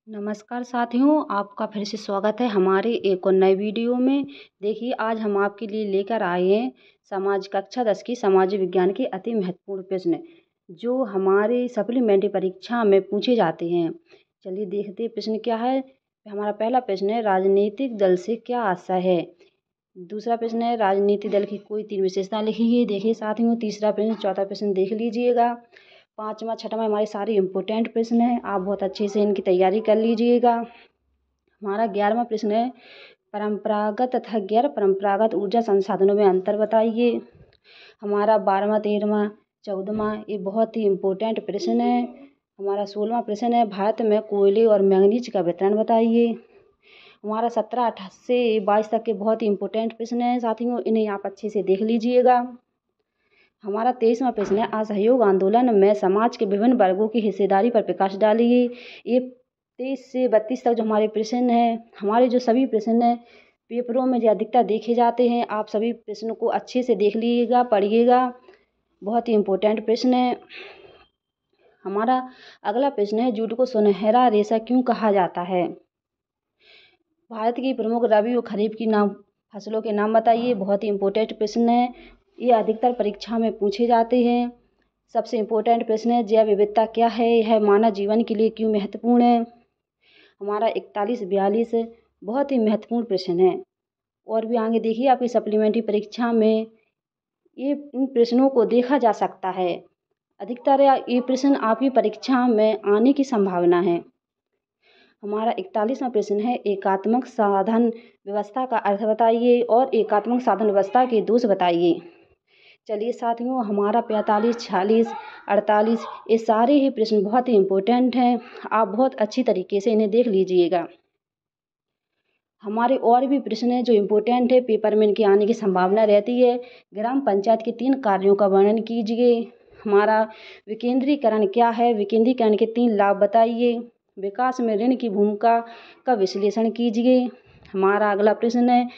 नमस्कार साथियों, आपका फिर से स्वागत है हमारे एक और नए वीडियो में। देखिए, आज हम आपके लिए लेकर आए हैं समाज कक्षा 10 की समाज विज्ञान के अति महत्वपूर्ण प्रश्न, जो हमारे सप्लीमेंट्री परीक्षा में पूछे जाते हैं। चलिए देखते हैं प्रश्न क्या है। हमारा पहला प्रश्न है, राजनीतिक दल से क्या आशय है। दूसरा प्रश्न है, राजनीतिक दल की कोई 3 विशेषता लिखिए। देखिए साथियों, तीसरा प्रश्न, चौथा प्रश्न देख लीजिएगा। पाँचवा छठवां हमारे सारे इम्पोर्टेंट प्रश्न हैं, आप बहुत अच्छे से इनकी तैयारी कर लीजिएगा। हमारा 11वां प्रश्न है, परंपरागत तथा गैर परंपरागत ऊर्जा संसाधनों में अंतर बताइए। हमारा 12वां 13वां 14वां ये बहुत ही इम्पोर्टेंट प्रश्न है। हमारा 16वां प्रश्न है, भारत में कोयले और मैंगनीज का वितरण बताइए। हमारा 17 से 22 तक के बहुत ही इम्पोर्टेंट प्रश्न हैं साथियों, इन्हें आप अच्छे से देख लीजिएगा। हमारा 23वां प्रश्न है, असहयोग आंदोलन में समाज के विभिन्न वर्गों की हिस्सेदारी पर प्रकाश डालिए। ये 23 से 32 तक जो हमारे प्रश्न हैं, हमारे जो सभी प्रश्न हैं पेपरों में जो अधिकतर देखे जाते हैं, आप सभी प्रश्नों को अच्छे से देख लीजिएगा, पढ़िएगा, बहुत ही इम्पोर्टेंट प्रश्न है। हमारा अगला प्रश्न है, जूट को सुनहरा रेशा क्यों कहा जाता है। भारत की प्रमुख रबी और खरीफ की फसलों के नाम बताइए। बहुत ही इम्पोर्टेंट प्रश्न है, ये अधिकतर परीक्षा में पूछे जाते हैं। सबसे इम्पोर्टेंट प्रश्न है, जैव विविधता क्या है, यह मानव जीवन के लिए क्यों महत्वपूर्ण है। हमारा 41-42 बहुत ही महत्वपूर्ण प्रश्न है। और भी आगे देखिए, आपकी सप्लीमेंट्री परीक्षा में इन प्रश्नों को देखा जा सकता है। अधिकतर ये प्रश्न आपकी परीक्षा में आने की संभावना है। हमारा 41वां प्रश्न है, एकात्मक साधन व्यवस्था का अर्थ बताइए और एकात्मक साधन व्यवस्था के दोष बताइए। चलिए साथियों, हमारा 45, 46, 48 ये सारे ही प्रश्न बहुत ही इम्पोर्टेंट हैं, आप बहुत अच्छी तरीके से इन्हें देख लीजिएगा। हमारे और भी प्रश्न हैं जो इम्पोर्टेंट है, पेपर में इनके आने की संभावना रहती है। ग्राम पंचायत के 3 कार्यों का वर्णन कीजिए। हमारा विकेंद्रीकरण क्या है, विकेंद्रीकरण के 3 लाभ बताइए। विकास में ऋण की भूमिका का विश्लेषण कीजिए। हमारा अगला प्रश्न है,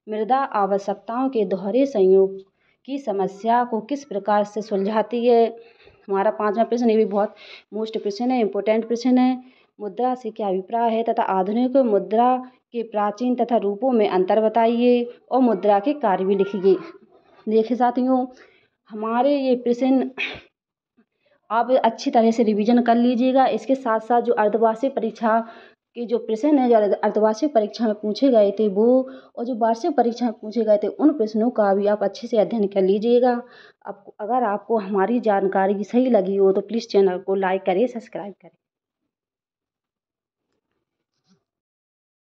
मृदा आवश्यकताओं के दोहरे संयोग की समस्या को किस प्रकार से सुलझाती है। हमारा 5वां प्रश्न, ये भी बहुत मोस्ट प्रश्न है, इम्पोर्टेंट प्रश्न है। मुद्रा से क्या अभिप्राय है तथा आधुनिक मुद्रा के प्राचीन तथा रूपों में अंतर बताइए और मुद्रा के कार्य भी लिखिए। देखिए साथियों, हमारे ये प्रश्न आप अच्छी तरह से रिवीजन कर लीजिएगा। इसके साथ साथ जो अर्धवार्षिक परीक्षा के जो प्रश्न हैं, जो अर्धवार्षिक परीक्षा में पूछे गए थे वो, और जो वार्षिक परीक्षा में पूछे गए थे उन प्रश्नों का भी आप अच्छे से अध्ययन कर लीजिएगा। अगर आपको हमारी जानकारी सही लगी हो तो प्लीज़ चैनल को लाइक करें, सब्सक्राइब करें।